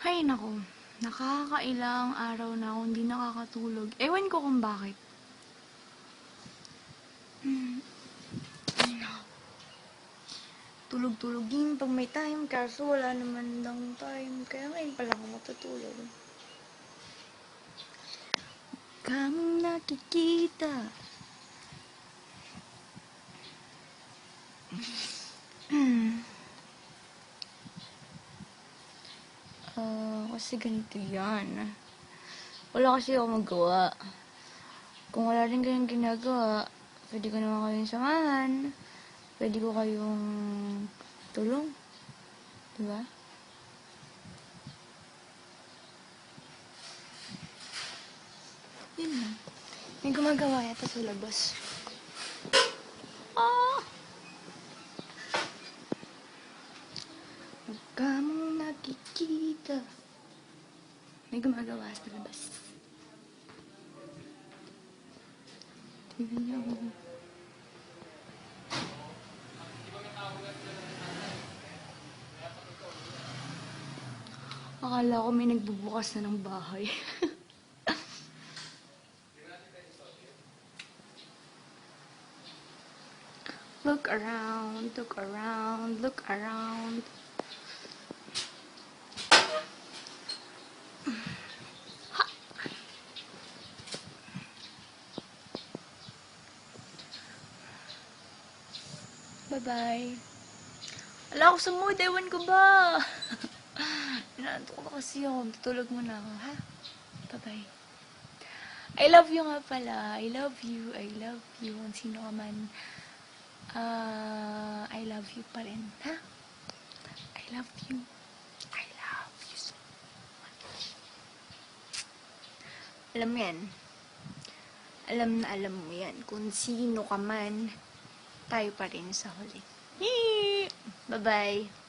Hay naku, nakakailang araw na akong hindi nakakatulog. Ewan ko kung bakit. Tulog-tulog din pag may time, kaso wala naman lang time. Kaya ngayon pala ako matutulog. Kamong nakikita. Kasi ganito yan. Wala kasi ako magawa. Kung wala rin kayong ginagawa, pwede ko naman kayong samahan. Pwede ko kayong tulong. Diba? Yun lang. May gumagawa yata sa labas. Ah! Huwag ka mong nakikita. May gumagawa sa labas. Tignan niyo ako. Akala ko may nagbubukas na ng bahay. Look around, look around, look around. Ha! Bye-bye. Wala ako sa mood, ewan ko ba? Inaantok ko kasi ako. Tutulog muna ako, ha? Bye-bye. I love you nga pala. I love you. I love you. Kung sino ka man. I love you pa rin, ha? I love you. I love you so much. Alam mo yan. Alam na alam mo yan. Kung sino ka man, tayo pa rin sa huli. Bye-bye.